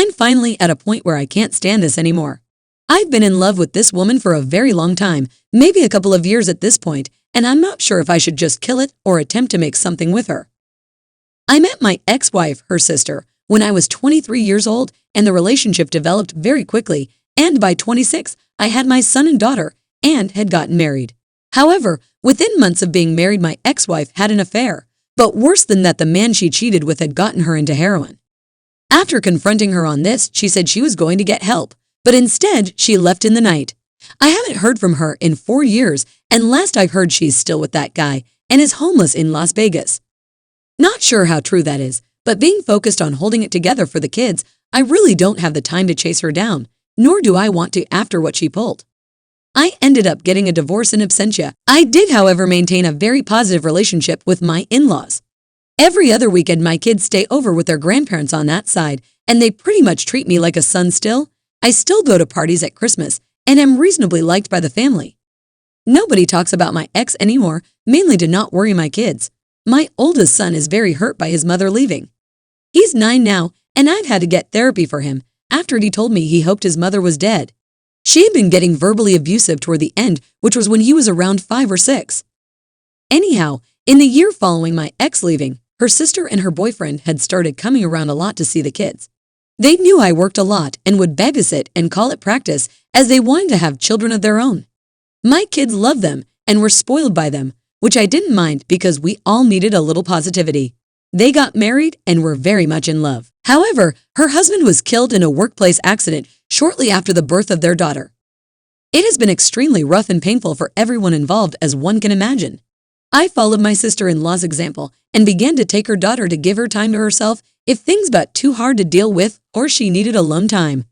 I'm finally at a point where I can't stand this anymore. I've been in love with this woman for a very long time, maybe a couple of years at this point, and I'm not sure if I should just kill it or attempt to make something with her. I met my ex-wife, her sister, when I was 23 years old, and the relationship developed very quickly, and by 26, I had my son and daughter, and had gotten married. However, within months of being married, my ex-wife had an affair, but worse than that, the man she cheated with had gotten her into heroin. After confronting her on this, she said she was going to get help, but instead, she left in the night. I haven't heard from her in 4 years, and last I've heard she's still with that guy and is homeless in Las Vegas. Not sure how true that is, but being focused on holding it together for the kids, I really don't have the time to chase her down, nor do I want to after what she pulled. I ended up getting a divorce in absentia. I did, however, maintain a very positive relationship with my in-laws. Every other weekend, my kids stay over with their grandparents on that side, and they pretty much treat me like a son still. I still go to parties at Christmas, and am reasonably liked by the family. Nobody talks about my ex anymore, mainly to not worry my kids. My oldest son is very hurt by his mother leaving. He's 9 now, and I've had to get therapy for him after he told me he hoped his mother was dead. She had been getting verbally abusive toward the end, which was when he was around 5 or 6. Anyhow, in the year following my ex leaving, her sister and her boyfriend had started coming around a lot to see the kids. They knew I worked a lot and would babysit and call it practice, as they wanted to have children of their own. My kids loved them and were spoiled by them, which I didn't mind because we all needed a little positivity. They got married and were very much in love. However, her husband was killed in a workplace accident shortly after the birth of their daughter. It has been extremely rough and painful for everyone involved, as one can imagine. I followed my sister-in-law's example and began to take her daughter to give her time to herself if things got too hard to deal with or she needed alone time.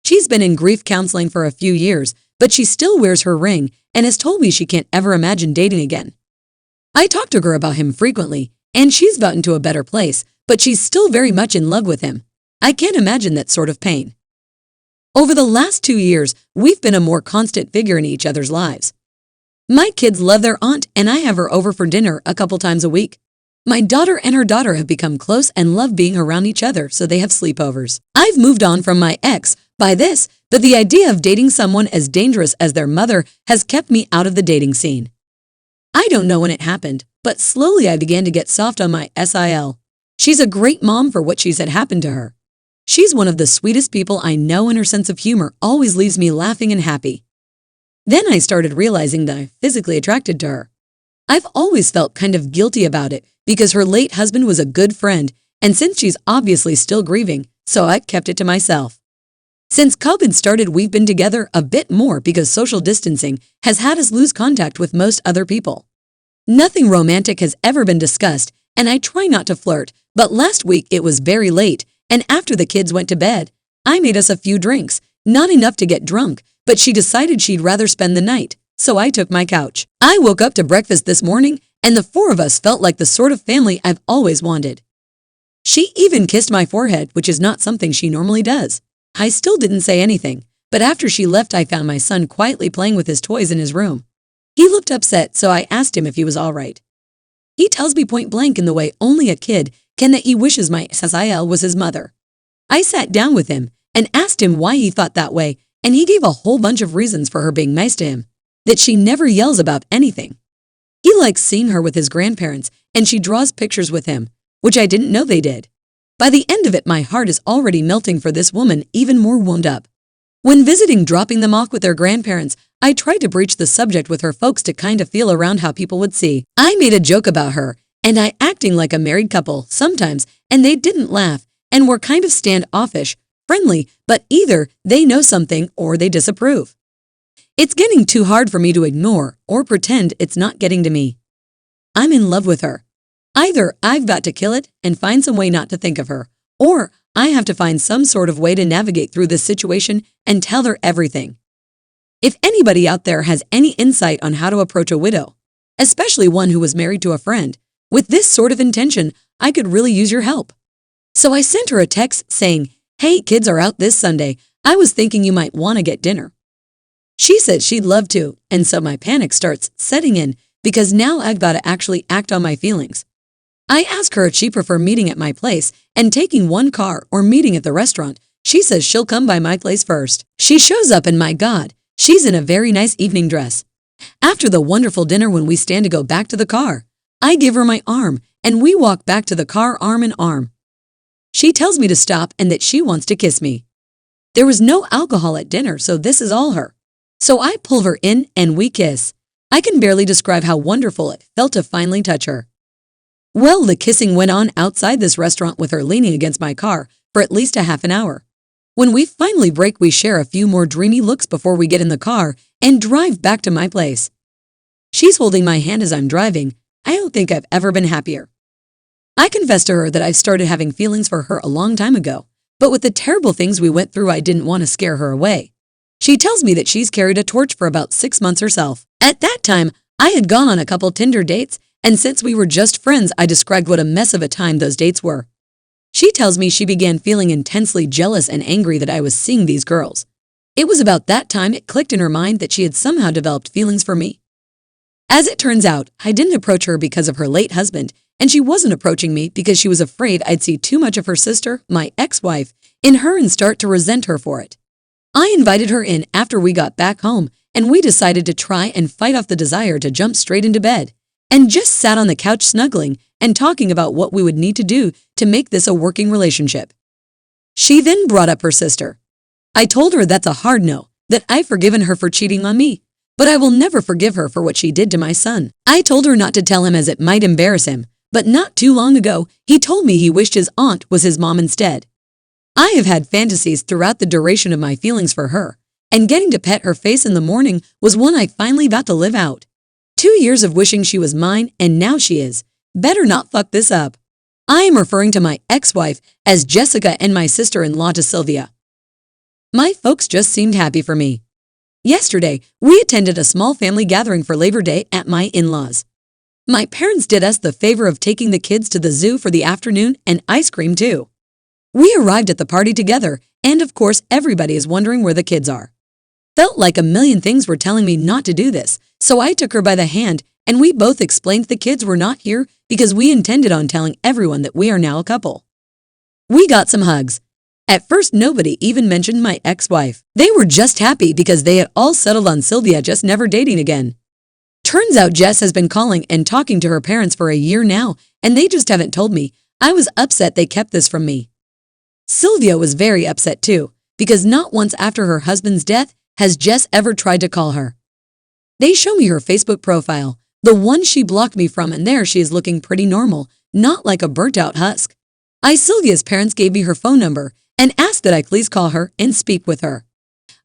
She's been in grief counseling for a few years, but she still wears her ring and has told me she can't ever imagine dating again. I talk to her about him frequently, and she's gotten to a better place, but she's still very much in love with him. I can't imagine that sort of pain. Over the last 2 years, we've been a more constant figure in each other's lives. My kids love their aunt, and I have her over for dinner a couple times a week. My daughter and her daughter have become close and love being around each other, so they have sleepovers. I've moved on from my ex by this, but the idea of dating someone as dangerous as their mother has kept me out of the dating scene. I don't know when it happened, but slowly I began to get soft on my SIL. She's a great mom for what she's had happened to her. She's one of the sweetest people I know, and her sense of humor always leaves me laughing and happy. Then I started realizing that I'm physically attracted to her. I've always felt kind of guilty about it because her late husband was a good friend, and since she's obviously still grieving, so I kept it to myself. Since COVID started, we've been together a bit more because social distancing has had us lose contact with most other people. Nothing romantic has ever been discussed, and I try not to flirt, but last week it was very late, and after the kids went to bed, I made us a few drinks, not enough to get drunk, but she decided she'd rather spend the night, so I took my couch. I woke up to breakfast this morning, and the 4 of us felt like the sort of family I've always wanted. She even kissed my forehead, which is not something she normally does. I still didn't say anything, but after she left, I found my son quietly playing with his toys in his room. He looked upset, so I asked him if he was all right. He tells me point blank in the way only a kid can that he wishes my SIL was his mother. I sat down with him and asked him why he thought that way, and he gave a whole bunch of reasons for her being nice to him, that she never yells about anything. He likes seeing her with his grandparents, and she draws pictures with him, which I didn't know they did. By the end of it, my heart is already melting for this woman, even more wound up. When visiting, dropping them off with their grandparents, I tried to breach the subject with her folks to kind of feel around how people would see. I made a joke about her, and I acting like a married couple sometimes, and they didn't laugh, and were kind of standoffish, friendly, but either they know something or they disapprove. It's getting too hard for me to ignore or pretend it's not getting to me. I'm in love with her. Either I've got to kill it and find some way not to think of her, or I have to find some sort of way to navigate through this situation and tell her everything. If anybody out there has any insight on how to approach a widow, especially one who was married to a friend, with this sort of intention, I could really use your help. So I sent her a text saying, "Hey, kids are out this Sunday. I was thinking you might want to get dinner." She said she'd love to, and so my panic starts setting in because now I've got to actually act on my feelings. I ask her if she prefer meeting at my place and taking one car or meeting at the restaurant She says she'll come by my place first. She shows up and my God, she's in a very nice evening dress. After the wonderful dinner when we stand to go back to the car, I give her my arm and we walk back to the car arm in arm. She tells me to stop and that she wants to kiss me. There was no alcohol at dinner, so this is all her. So I pull her in and we kiss. I can barely describe how wonderful it felt to finally touch her. Well, the kissing went on outside this restaurant with her leaning against my car for at least a half an hour. When we finally break, we share a few more dreamy looks before we get in the car and drive back to my place. She's holding my hand as I'm driving. I don't think I've ever been happier. I confessed to her that I started having feelings for her a long time ago, but with the terrible things we went through, I didn't want to scare her away. She tells me that she's carried a torch for about 6 months herself. At that time, I had gone on a couple Tinder dates, and since we were just friends, I described what a mess of a time those dates were. She tells me she began feeling intensely jealous and angry that I was seeing these girls. It was about that time it clicked in her mind that she had somehow developed feelings for me. As it turns out, I didn't approach her because of her late husband, and she wasn't approaching me because she was afraid I'd see too much of her sister, my ex-wife, in her and start to resent her for it. I invited her in after we got back home, and we decided to try and fight off the desire to jump straight into bed, and just sat on the couch snuggling and talking about what we would need to do to make this a working relationship. She then brought up her sister. I told her that's a hard no, that I've forgiven her for cheating on me, but I will never forgive her for what she did to my son. I told her not to tell him as it might embarrass him, but not too long ago, he told me he wished his aunt was his mom instead. I have had fantasies throughout the duration of my feelings for her, and getting to pet her face in the morning was one I finally got to live out. 2 years of wishing she was mine, and now she is. Better not fuck this up. I am referring to my ex-wife as Jessica and my sister-in-law to Sylvia. My folks just seemed happy for me. Yesterday, we attended a small family gathering for Labor Day at my in-laws. My parents did us the favor of taking the kids to the zoo for the afternoon and ice cream too. We arrived at the party together, and of course everybody is wondering where the kids are. Felt like a million things were telling me not to do this, so I took her by the hand and we both explained the kids were not here because we intended on telling everyone that we are now a couple. We got some hugs. At first, nobody even mentioned my ex-wife. They were just happy because they had all settled on Sylvia just never dating again. Turns out Jess has been calling and talking to her parents for a year now, and they just haven't told me. I was upset they kept this from me. Sylvia was very upset too, because not once after her husband's death has Jess ever tried to call her. They show me her Facebook profile, the one she blocked me from, and there she is looking pretty normal, not like a burnt-out husk. Sylvia's parents gave me her phone number and asked that I please call her and speak with her.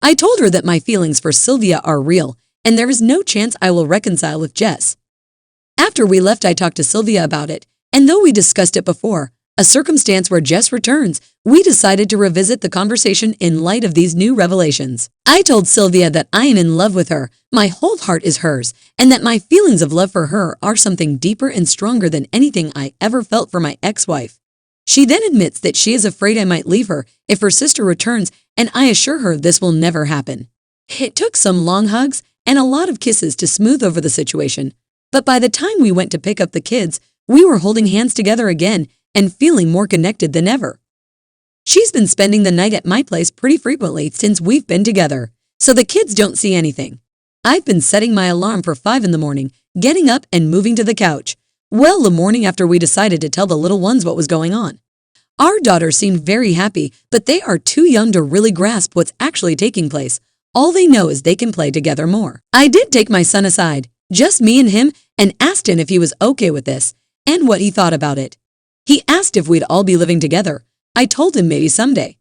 I told her that my feelings for Sylvia are real, and there is no chance I will reconcile with Jess. After we left, I talked to Sylvia about it, and though we discussed it before, a circumstance where Jess returns, we decided to revisit the conversation in light of these new revelations. I told Sylvia that I am in love with her, my whole heart is hers, and that my feelings of love for her are something deeper and stronger than anything I ever felt for my ex-wife. She then admits that she is afraid I might leave her if her sister returns, and I assure her this will never happen. It took some long hugs and a lot of kisses to smooth over the situation, but by the time we went to pick up the kids, we were holding hands together again and feeling more connected than ever. She's been spending the night at my place pretty frequently since we've been together, so the kids don't see anything. I've been setting my alarm for 5 in the morning, getting up and moving to the couch. Well, the morning after we decided to tell the little ones what was going on. Our daughters seemed very happy, but they are too young to really grasp what's actually taking place. All they know is they can play together more. I did take my son aside, just me and him, and asked him if he was okay with this and what he thought about it. He asked if we'd all be living together. I told him maybe someday.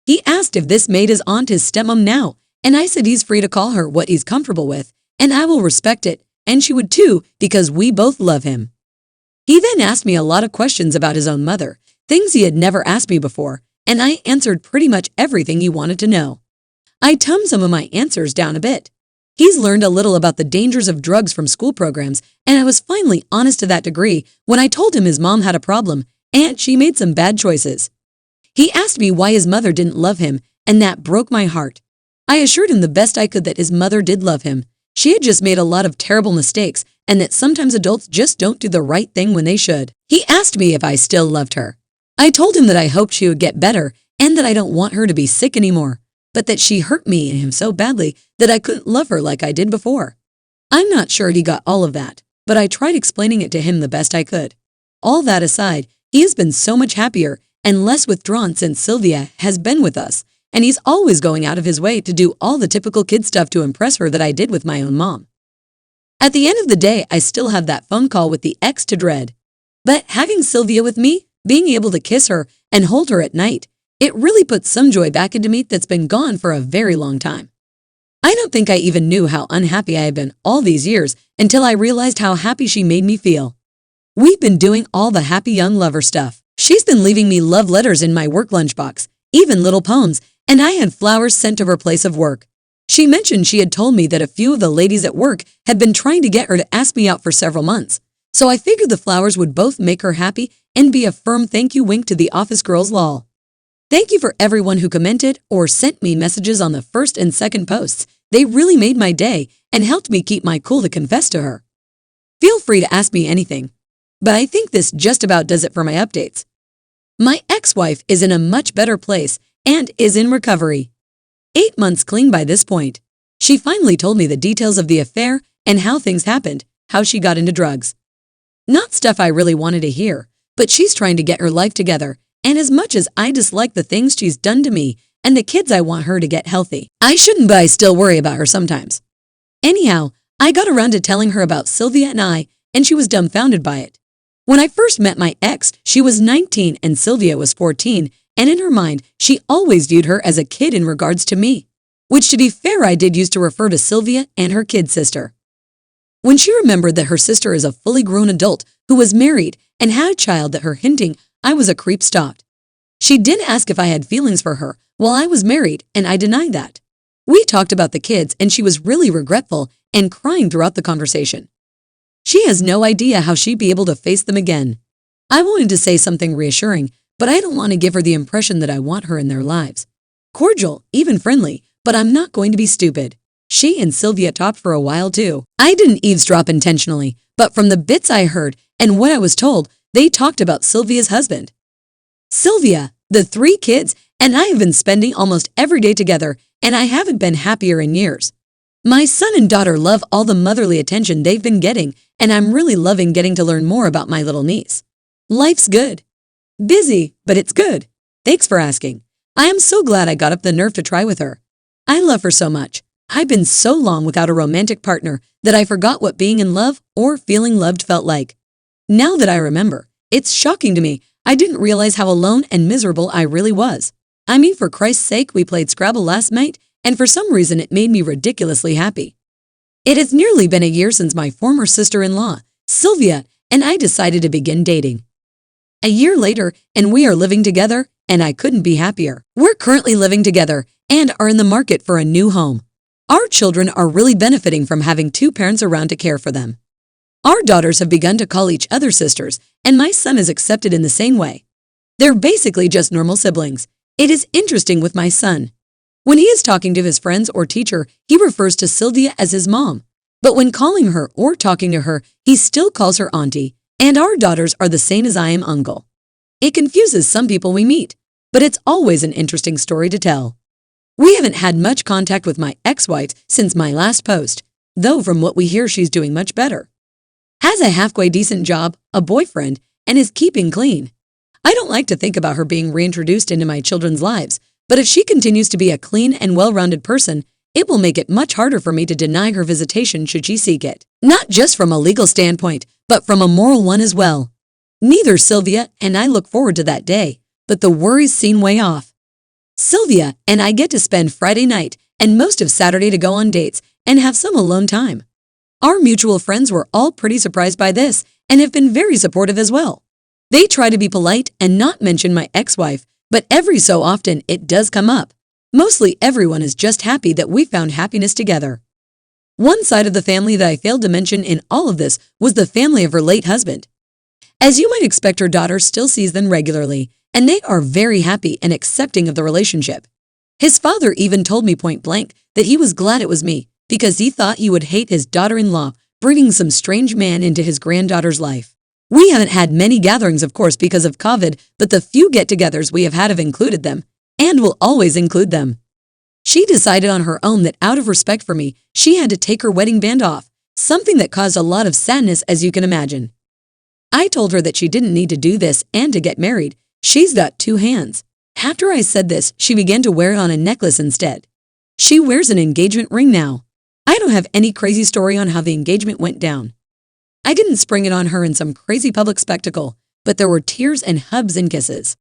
He asked if this made his aunt his stepmom now, and I said he's free to call her what he's comfortable with, and I will respect it, and she would too because we both love him. He then asked me a lot of questions about his own mother, things he had never asked me before, and I answered pretty much everything he wanted to know. I toned some of my answers down a bit. He's learned a little about the dangers of drugs from school programs, and I was finally honest to that degree when I told him his mom had a problem and she made some bad choices. He asked me why his mother didn't love him, and that broke my heart. I assured him the best I could that his mother did love him. She had just made a lot of terrible mistakes and that sometimes adults just don't do the right thing when they should. He asked me if I still loved her. I told him that I hoped she would get better and that I don't want her to be sick anymore, but that she hurt me and him so badly that I couldn't love her like I did before. I'm not sure he got all of that, but I tried explaining it to him the best I could. All that aside, he has been so much happier and less withdrawn since Sylvia has been with us, and he's always going out of his way to do all the typical kid stuff to impress her that I did with my own mom. At the end of the day, I still have that phone call with the ex to dread. But having Sylvia with me, being able to kiss her and hold her at night, it really puts some joy back into me that's been gone for a very long time. I don't think I even knew how unhappy I had been all these years until I realized how happy she made me feel. We've been doing all the happy young lover stuff. She's been leaving me love letters in my work lunchbox, even little poems, and I had flowers sent to her place of work. She mentioned she had told me that a few of the ladies at work had been trying to get her to ask me out for several months, so I figured the flowers would both make her happy and be a firm thank you wink to the office girls lol. Thank you for everyone who commented or sent me messages on the first and second posts. They really made my day and helped me keep my cool to confess to her. Feel free to ask me anything, but I think this just about does it for my updates. My ex-wife is in a much better place and is in recovery. 8 months clean by this point. She finally told me the details of the affair and how things happened, how she got into drugs. Not stuff I really wanted to hear, but she's trying to get her life together, and as much as I dislike the things she's done to me and the kids, I want her to get healthy. I shouldn't, but I still worry about her sometimes. Anyhow, I got around to telling her about Sylvia and I, and she was dumbfounded by it. When I first met my ex, she was 19 and Sylvia was 14, and in her mind, she always viewed her as a kid in regards to me, which to be fair I did used to refer to Sylvia and her kid sister. When she remembered that her sister is a fully grown adult who was married and had a child, that her hinting I was a creep stopped. She did ask if I had feelings for her while I was married, and I denied that. We talked about the kids, and she was really regretful and crying throughout the conversation. She has no idea how she'd be able to face them again. I wanted to say something reassuring, but I don't want to give her the impression that I want her in their lives. Cordial, even friendly, but I'm not going to be stupid. She and Sylvia talked for a while too. I didn't eavesdrop intentionally, but from the bits I heard and what I was told, they talked about Sylvia's husband. Sylvia, the 3 kids, and I have been spending almost every day together, and I haven't been happier in years. My son and daughter love all the motherly attention they've been getting, and I'm really loving getting to learn more about my little niece. Life's good. Busy, but it's good. Thanks for asking. I am so glad I got up the nerve to try with her. I love her so much. I've been so long without a romantic partner that I forgot what being in love or feeling loved felt like. Now that I remember, it's shocking to me. I didn't realize how alone and miserable I really was. I mean, for Christ's sake, we played Scrabble last night, and for some reason it made me ridiculously happy. It has nearly been a year since my former sister-in-law, Sylvia, and I decided to begin dating. A year later, and we are living together, and I couldn't be happier. We're currently living together and are in the market for a new home. Our children are really benefiting from having 2 parents around to care for them. Our daughters have begun to call each other sisters, and my son is accepted in the same way. They're basically just normal siblings. It is interesting with my son. When he is talking to his friends or teacher, he refers to Sylvia as his mom. But when calling her or talking to her, he still calls her auntie, and our daughters are the same as I am uncle. It confuses some people we meet, but it's always an interesting story to tell. We haven't had much contact with my ex-wife since my last post, though from what we hear she's doing much better. Has a halfway decent job, a boyfriend, and is keeping clean. I don't like to think about her being reintroduced into my children's lives, but if she continues to be a clean and well-rounded person, it will make it much harder for me to deny her visitation should she seek it. Not just from a legal standpoint, but from a moral one as well. Neither Sylvia and I look forward to that day, but the worries seem way off. Sylvia and I get to spend Friday night and most of Saturday to go on dates and have some alone time. Our mutual friends were all pretty surprised by this and have been very supportive as well. They try to be polite and not mention my ex-wife, but every so often it does come up. Mostly everyone is just happy that we found happiness together. One side of the family that I failed to mention in all of this was the family of her late husband. As you might expect, her daughter still sees them regularly, and they are very happy and accepting of the relationship. His father even told me point blank that he was glad it was me because he thought he would hate his daughter-in-law bringing some strange man into his granddaughter's life. We haven't had many gatherings, of course, because of COVID, but the few get-togethers we have had have included them, and will always include them. She decided on her own that out of respect for me, she had to take her wedding band off, something that caused a lot of sadness as you can imagine. I told her that she didn't need to do this and to get married. She's got 2 hands. After I said this, she began to wear it on a necklace instead. She wears an engagement ring now. I don't have any crazy story on how the engagement went down. I didn't spring it on her in some crazy public spectacle, but there were tears and hugs and kisses.